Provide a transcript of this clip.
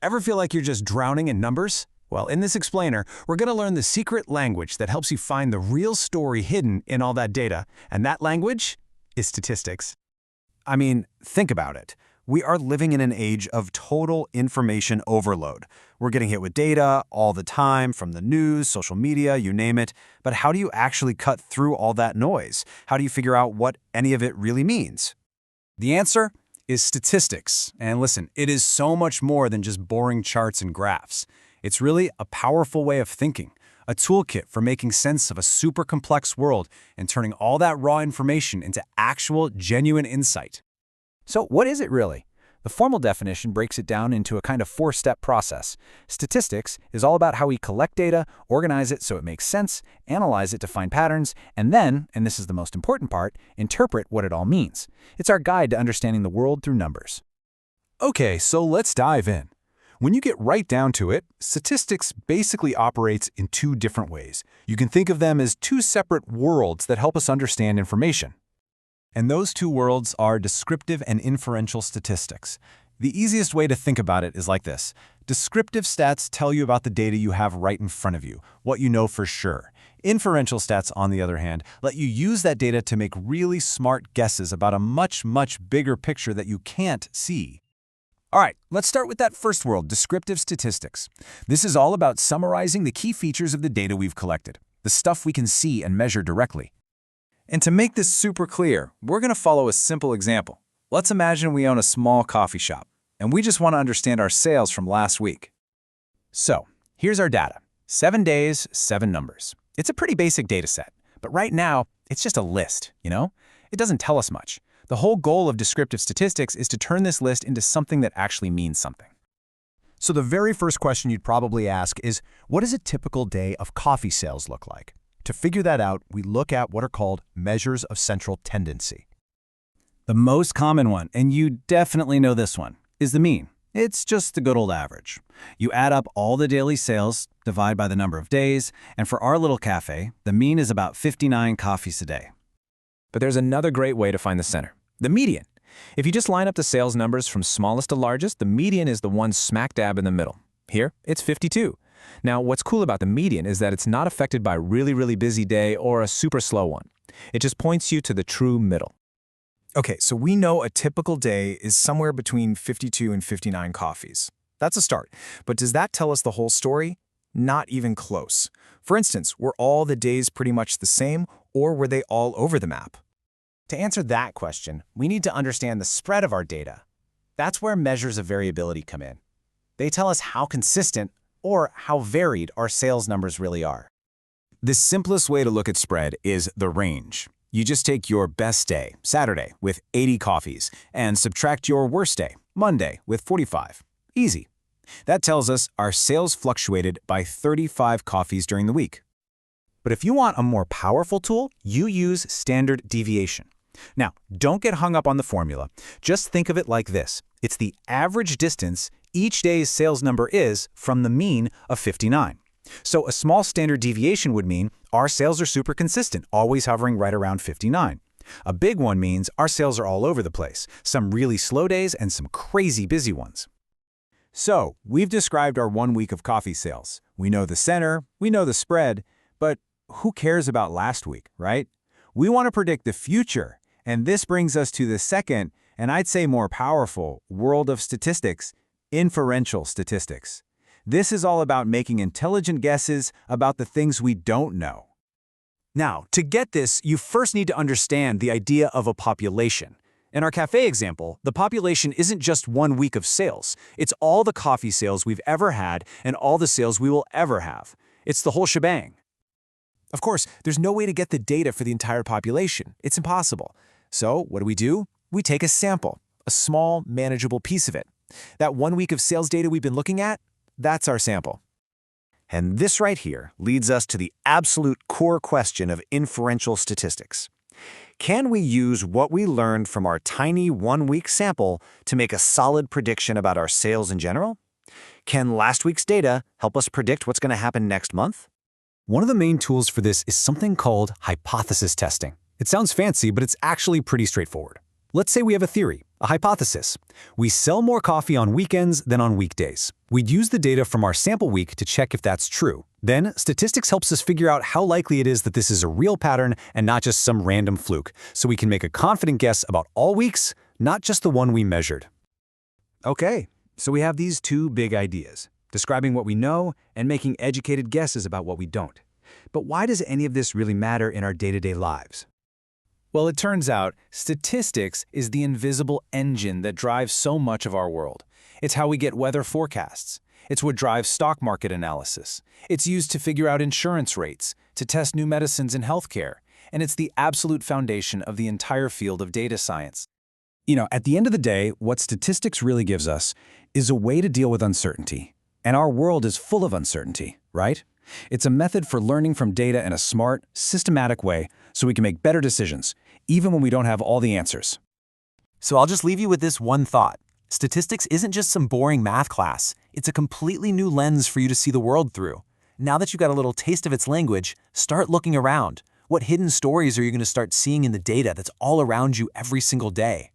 Ever feel like you're just drowning in numbers? Well, in this explainer, we're going to learn the secret language that helps you find the real story hidden in all that data, and that language is statistics. I mean, think about it. We are living in an age of total information overload. We're getting hit with data all the time, from the news, social media, you name it. But how do you actually cut through all that noise? How do you figure out what any of it really means? The answer is statistics. And listen, it is so much more than just boring charts and graphs. It's really a powerful way of thinking, a toolkit for making sense of a super complex world and turning all that raw information into actual, genuine insight. So what is it really? The formal definition breaks it down into a kind of four-step process. Statistics is all about how we collect data, organize it so it makes sense, analyze it to find patterns, and then, and this is the most important part, interpret what it all means. It's our guide to understanding the world through numbers. Okay, so let's dive in. When you get right down to it, statistics basically operates in two different ways. You can think of them as two separate worlds that help us understand information. And those two worlds are descriptive and inferential statistics. The easiest way to think about it is like this. Descriptive stats tell you about the data you have right in front of you, what you know for sure. Inferential stats, on the other hand, let you use that data to make really smart guesses about a much, much bigger picture that you can't see. All right, let's start with that first world, descriptive statistics. This is all about summarizing the key features of the data we've collected, the stuff we can see and measure directly. And to make this super clear, we're going to follow a simple example. Let's imagine we own a small coffee shop, and we just want to understand our sales from last week. So, here's our data. 7 days, 7 numbers. It's a pretty basic data set, but right now, it's just a list, you know? It doesn't tell us much. The whole goal of descriptive statistics is to turn this list into something that actually means something. So the very first question you'd probably ask is, what does a typical day of coffee sales look like? To figure that out, we look at what are called measures of central tendency. The most common one, and you definitely know this one, is the mean. It's just the good old average. You add up all the daily sales, divide by the number of days, and for our little cafe, the mean is about 59 coffees a day. But there's another great way to find the center, the median. If you just line up the sales numbers from smallest to largest, the median is the one smack dab in the middle. Here, it's 52. Now, what's cool about the median is that it's not affected by a really busy day or a super slow one. It just points you to the true middle. Okay, so we know a typical day is somewhere between 52 and 59 coffees. That's a start. But does that tell us the whole story? Not even close. For instance, were all the days pretty much the same, or were they all over the map? To answer that question, we need to understand the spread of our data. That's where measures of variability come in. They tell us how consistent or how varied our sales numbers really are. The simplest way to look at spread is the range. You just take your best day, Saturday, with 80 coffees, and subtract your worst day, Monday, with 45. Easy. That tells us our sales fluctuated by 35 coffees during the week. But if you want a more powerful tool, you use standard deviation. Now, don't get hung up on the formula. Just think of it like this. It's the average distance each day's sales number is from the mean of 59. So a small standard deviation would mean our sales are super consistent, always hovering right around 59. A big one means our sales are all over the place, some really slow days and some crazy busy ones. So, we've described our 1 week of coffee sales. We know the center, we know the spread, but who cares about last week, right? We want to predict the future, and this brings us to the second, and I'd say more powerful, world of statistics, inferential statistics. This is all about making intelligent guesses about the things we don't know. Now, to get this, you first need to understand the idea of a population. In our cafe example, the population isn't just 1 week of sales. It's all the coffee sales we've ever had and all the sales we will ever have. It's the whole shebang. Of course, there's no way to get the data for the entire population. It's impossible. So, what do? We take a sample, a small, manageable piece of it. That 1 week of sales data we've been looking at, that's our sample. And this right here leads us to the absolute core question of inferential statistics. Can we use what we learned from our tiny 1 week sample to make a solid prediction about our sales in general? Can last week's data help us predict what's going to happen next month? One of the main tools for this is something called hypothesis testing. It sounds fancy, but it's actually pretty straightforward. Let's say we have a theory, a hypothesis. We sell more coffee on weekends than on weekdays. We'd use the data from our sample week to check if that's true. Then, statistics helps us figure out how likely it is that this is a real pattern and not just some random fluke, so we can make a confident guess about all weeks, not just the one we measured. Okay, so we have these two big ideas, describing what we know and making educated guesses about what we don't. But why does any of this really matter in our day-to-day lives? Well, it turns out statistics is the invisible engine that drives so much of our world. It's how we get weather forecasts. It's what drives stock market analysis. It's used to figure out insurance rates, to test new medicines in healthcare, and it's the absolute foundation of the entire field of data science. At the end of the day, what statistics really gives us is a way to deal with uncertainty. And our world is full of uncertainty, right? It's a method for learning from data in a smart, systematic way so we can make better decisions, even when we don't have all the answers. So I'll just leave you with this one thought. Statistics isn't just some boring math class. It's a completely new lens for you to see the world through. Now that you've got a little taste of its language, start looking around. What hidden stories are you going to start seeing in the data that's all around you every single day?